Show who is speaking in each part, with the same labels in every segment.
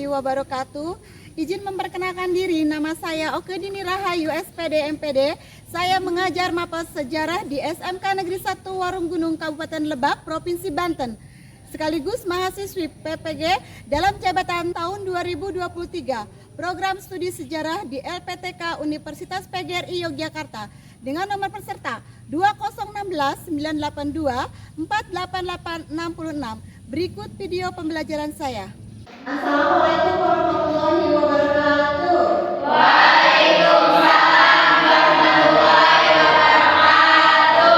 Speaker 1: wabarakatuh. Izin memperkenalkan diri, nama saya Oke Dini Rahayu, SPD MPD. Saya mengajar Mapes Sejarah di SMK Negeri 1 Warung Gunung, Kabupaten Lebak, Provinsi Banten. Sekaligus mahasiswi PPG dalam jabatan tahun 2023, program studi sejarah di LPTK Universitas PGRI Yogyakarta dengan nomor peserta 2016 982 48866. Berikut video pembelajaran saya. Assalamualaikum warahmatullahi wabarakatuh.
Speaker 2: Waalaikumsalam warahmatullahi wabarakatuh.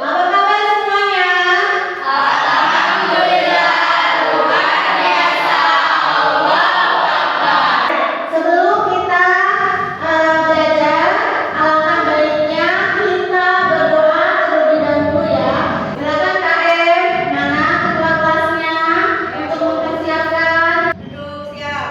Speaker 1: Apa kabar semuanya?
Speaker 2: Alhamdulillah, luar biasa. Allahu Akbar.
Speaker 1: Sebelum kita belajar, alangkah baiknya kita berdoa terlebih dahulu ya. Silakan KM, mana ketua kelasnya untuk mempersiapkan.
Speaker 2: Duduk siap.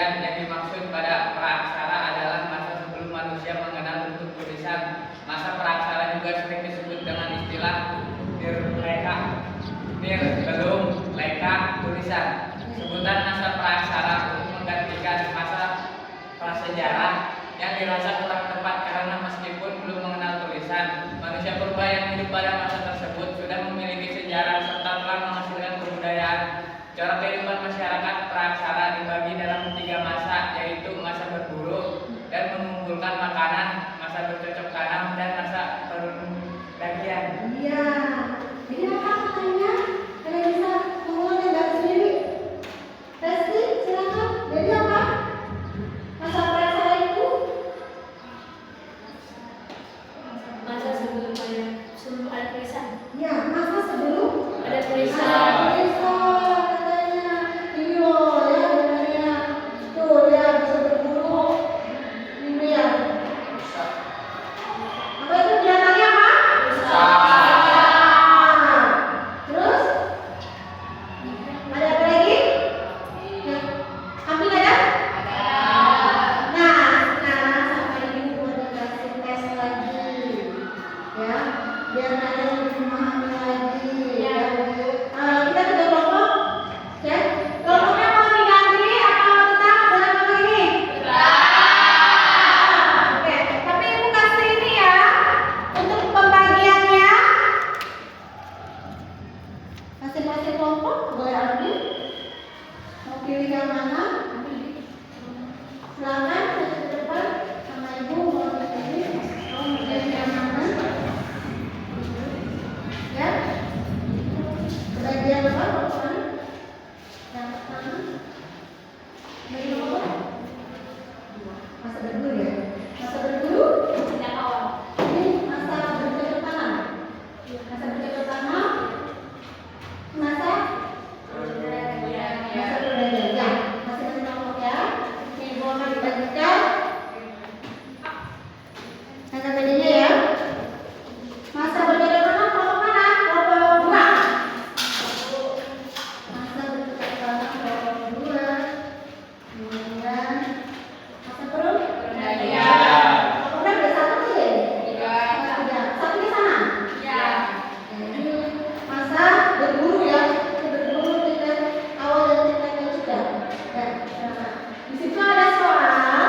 Speaker 3: Kemudian yang dimaksud pada praaksara adalah masa sebelum manusia mengenal bentuk tulisan. Masa praaksara juga sering disebut dengan istilah nirleka, belum leka tulisan. Sebutan masa praaksara untuk menggantikan masa prasejarah yang dirasa kurang tepat karena meskipun belum mengenal tulisan, manusia purba yang hidup pada masa tersebut sudah memiliki sejarah serta telah menghasilkan kebudayaan. Corak kehidupan masyarakat praaksara dibagi dalam 3 masa, yaitu masa berburu dan mengumpulkan makanan, masa bercocok tanam, dan masa perdagian.
Speaker 1: Iya. Jadi apa pertanyaannya? Kalian bisa mengulang dari sendiri. Resti, silakan. Jadi apa? Masa praaksara itu?
Speaker 2: Masa sebelum ada tulisan.
Speaker 1: Ya, masa sebelum
Speaker 2: Ada tulisan.
Speaker 1: ada tulisan katanya. Ini loh ya sebenarnya. Tuh ya bisa berburu. Ini ya. Apa itu binatangnya apa? Terus ada apa lagi? Ya. Ambil ada? Nah, sekarang sampai ini buat dikasih tes lagi, ya, biar kalian lebih memahami lagi.
Speaker 2: Ya.
Speaker 1: Kita sudah kelompok, ya. Kelompoknya mau diganti atau tetap dengan nama ini? Oke, tapi ibu kasih ini ya untuk pembagiannya. Masing-masing kelompok boleh ambil. Mau pilih yang mana? Silakan ke depan sama ibu mau pilih. Mau pilih yang mana? Ya. Bagian apa? Kelompok yang pertama. Bagian apa? Masa berburu ya. Masa berburu.
Speaker 2: Yang awal.
Speaker 1: Ini masa bercocok tanam. Masa bercocok tanam. Masa
Speaker 2: Perdagian.
Speaker 1: masa perdagangan. Ya, masing-masing kelompok ya. Ini ibu akan dibagikan. Masa bedanya ya. Masa bercocok tanam kelompok mana? Kelompok 2. Masa bercocok tanam kelompok 2. Kemudian masa
Speaker 2: Perdagian.
Speaker 1: kelompok berapa? Satu sih.
Speaker 2: Tiga.
Speaker 1: Satu di sana.
Speaker 2: Ya.
Speaker 1: Jadi masa berburu ya, berburu tingkat awal dan tingkat yang sudah. Ya, silakan. Di situ ada soal.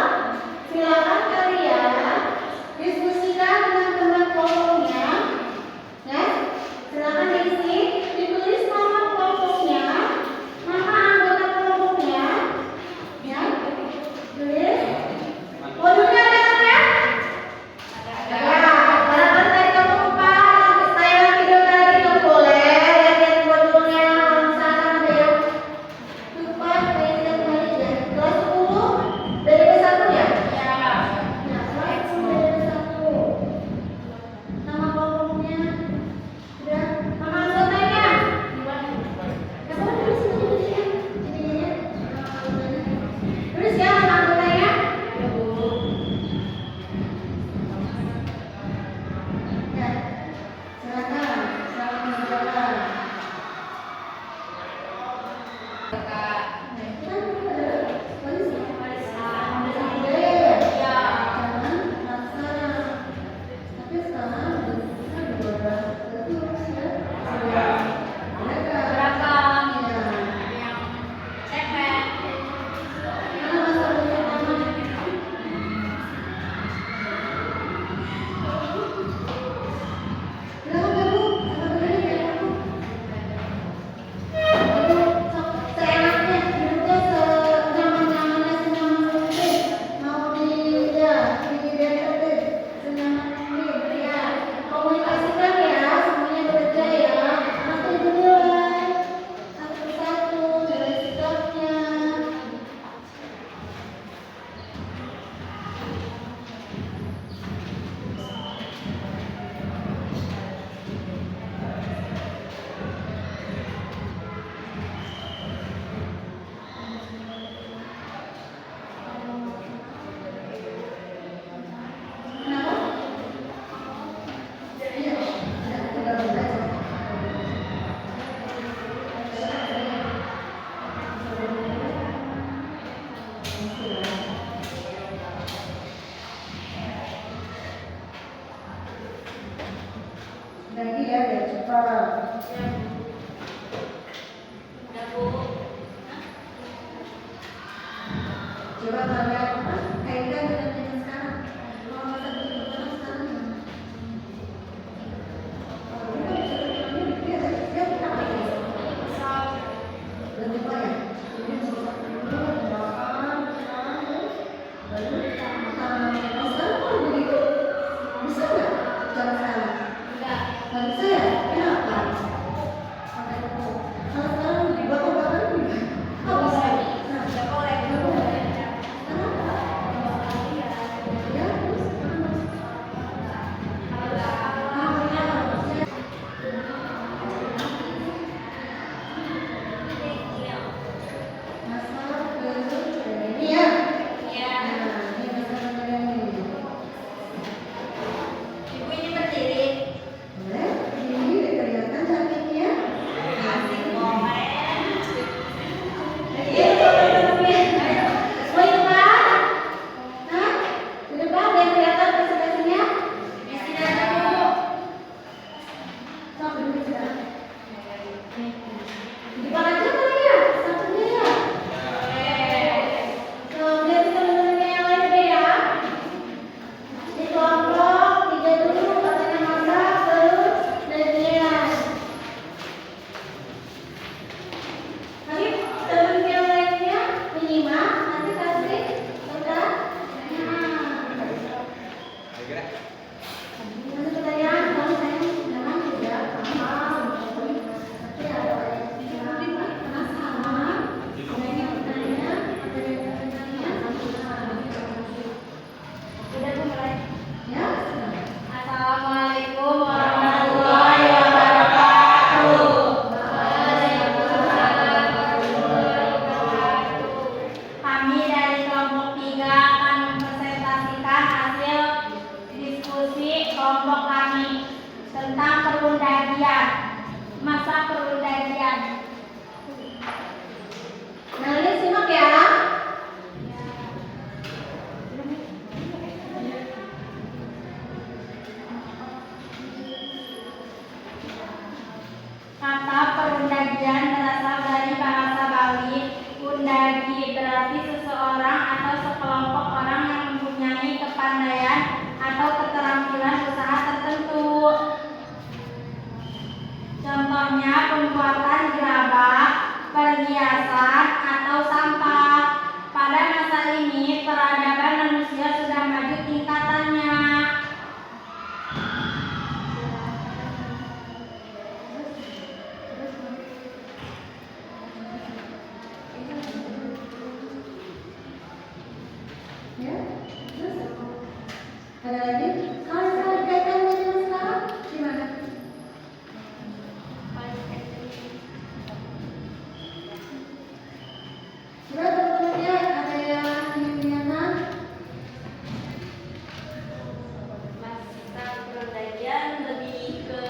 Speaker 1: kaitkan dengan zaman sekarang. Kalau masa dulu orang sekarang
Speaker 2: Assalamualaikum warahmatullahi wabarakatuh. Kami dari kelompok 3 akan mempresentasikan hasil diskusi kelompok kami tentang perundagian, masa perundagian.
Speaker 1: Nah, ini simak ya.
Speaker 2: Kata perundagian berasal dari bahasa Bali. Undagi berarti seseorang atau sekelompok orang yang mempunyai kepandaian atau keterampilan usaha tertentu. Contohnya pembuatan gerabah, perhiasan, atau sampah. Pada masa ini peradaban manusia sudah maju tingkatannya.
Speaker 1: Ya, terus ada lagi? Kalau dikaitkan dengan zaman sekarang, gimana? Sudah teman-teman ya, ada yang ingin
Speaker 2: Masa perundagian lebih ke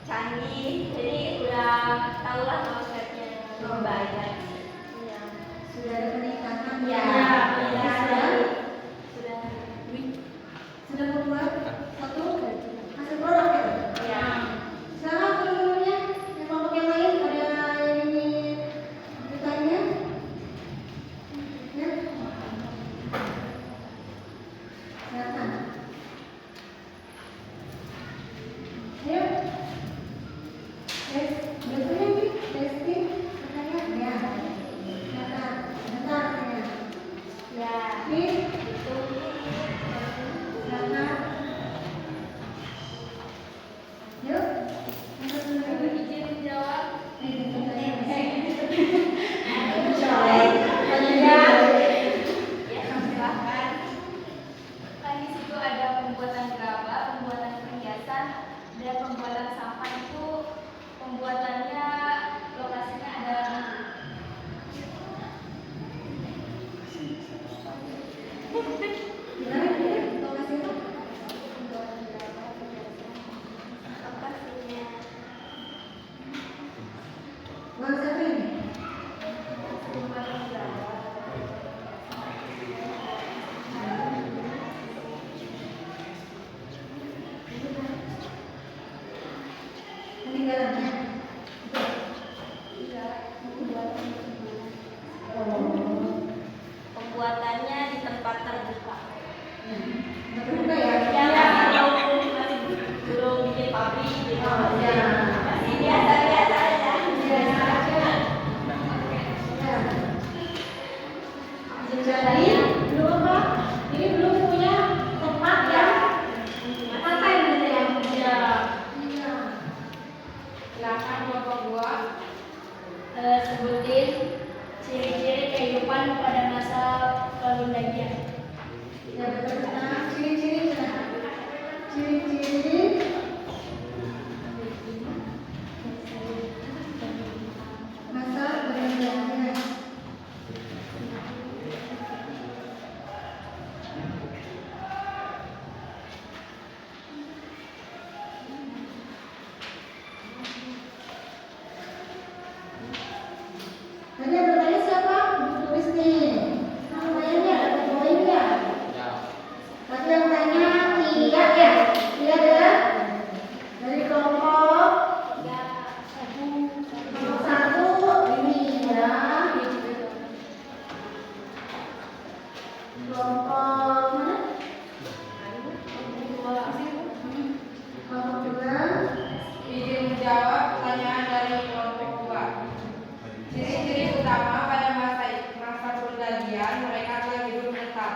Speaker 2: canggih, jadi udah tahu lah konsepnya lebih baik lagi. Iya.
Speaker 1: sudah ada peningkatan
Speaker 2: Ya,
Speaker 1: ya,
Speaker 2: sudah.
Speaker 1: sudah membuat satu hasil produk ya.
Speaker 2: Ya.
Speaker 1: Sekarang teman-temannya yang kelompok yang lain ada yang ingin bertanya? Ya. Silakan. Ayo. Bertanya nih, testing, bertanya ya. Bentar ya.
Speaker 2: Ya.
Speaker 1: Nih,
Speaker 2: Itu.
Speaker 1: silakan. Yuk. Jadi belum apa? Ini belum punya tempat yang paten gitu ya? Iya.
Speaker 2: Silakan kelompok 2 sebutin ciri-ciri kehidupan pada masa perundagian.
Speaker 1: Ya betul. Nah, ciri-ciri masa perundagian. Tadi yang bertanya siapa? Tulis nih. Namanya ada poin ya? Tadi yang tanya tidak ya? Tidak ya? Dari kelompok nomor 1 ini ya. Kelompok mana? Kelompok 2.
Speaker 4: Izin menjawab pertanyaan dari kelompok 2. Ciri-ciri utama pada masa perundagian mereka telah hidup tetap.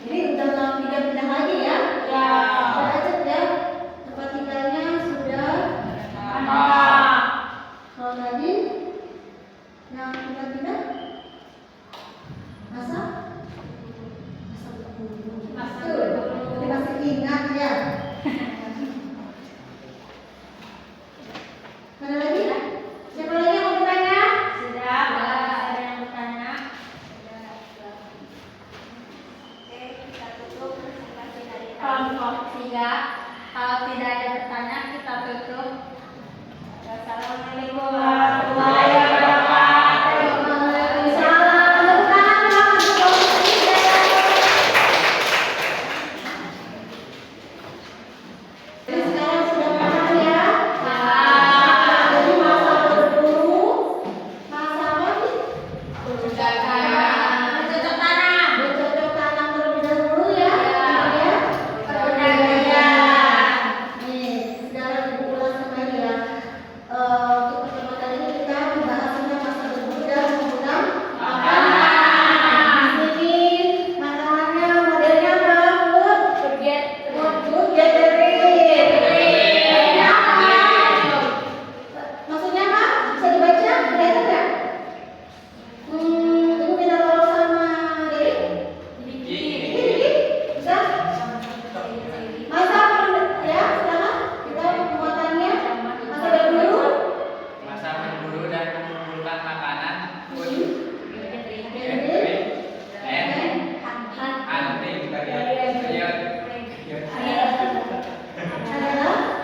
Speaker 1: Ini udah tidak pindah lagi ya?
Speaker 2: Ya.
Speaker 1: Sudah aja ya. Tempat tinggalnya sudah. Kalau tadi yang pindah-pindah masa berburu. Ini masih ingat ya. Mana lagi? Siapa lagi yang mau bertanya?
Speaker 2: Sudah, ada yang bertanya? Kelompok 3, kalau tidak ada bertanya kita tutup. Wassalamualaikum warahmatullahi wabarakatuh.
Speaker 1: Waalaikumsalam. Jadi sekarang sudah paham ya? Jadi masa berburu, masa apa nih? Bercocok tanam terlebih dahulu ya. Ya. Perundagian. Nih, sekarang diulas kembali ya. Untuk pertama kali kita membahas tentang masa berburu dan menggunakan makanan. Di sini makanannya modelnya apa? Food gathering. Maksudnya apa? Bisa dibaca? Kelihatan nggak? Ibu minta tolong sama Dewi. Bisa? Masa ya, silakan. Kita pembuatannya masa berburu.
Speaker 3: Masa berburu dan mengumpulkan makanan, food
Speaker 1: Gathering.
Speaker 3: and hunting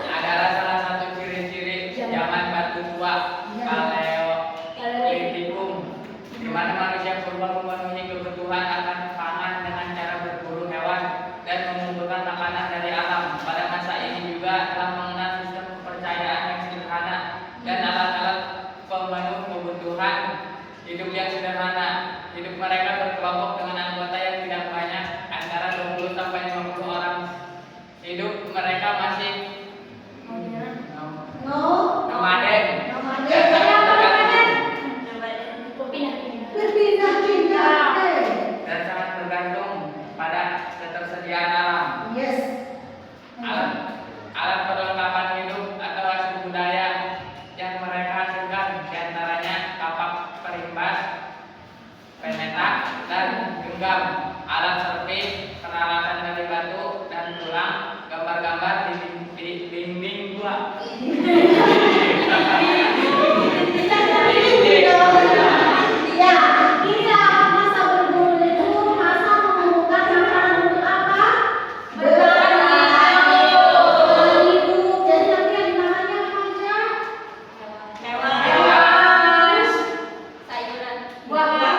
Speaker 3: adalah salah satu ciri-ciri zaman batu tua Paleolitikum, di mana manusia purba memenuhi kebutuhan akan pangan dengan cara berburu hewan dan mengumpulkan makanan dari alam. Pada masa ini juga telah mengenal sistem kepercayaan yang sederhana dan alat-alat pemenuh kebutuhan hidup yang sederhana. Hidup mereka berkelompok dengan anggota yang tidak banyak, antara 20 sampai 50 orang. Hidup mereka masih nomaden dan sangat bergantung pada ketersediaan alam.
Speaker 1: Yes.
Speaker 3: Alat perlengkapan hidup atau hasil budaya yang mereka hasilkan diantaranya kapak perimbas, pemetak, dan genggam, alat servis, peralatan dari batu dan tulang, gambar-gambar di dinding gua.
Speaker 1: Ya, kita masa berburu itu masa menemukan makanan untuk apa? Bertahan hidup. Jadi nanti yang dimakannya apa aja?
Speaker 2: Hewan, sayuran, buah-buahan,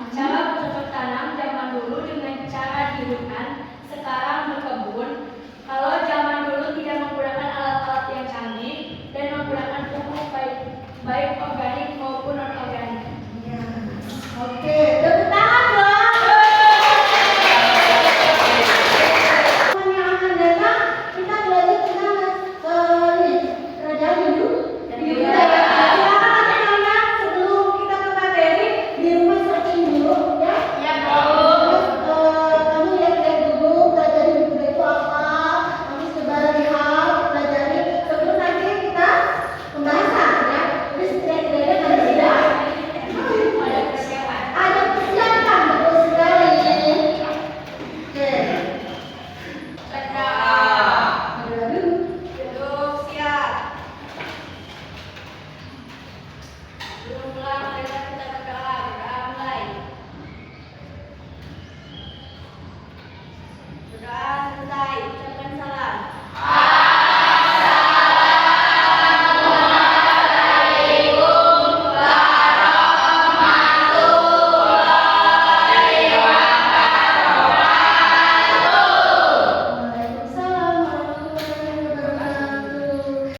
Speaker 2: cara bercocok tanam zaman dulu dengan cara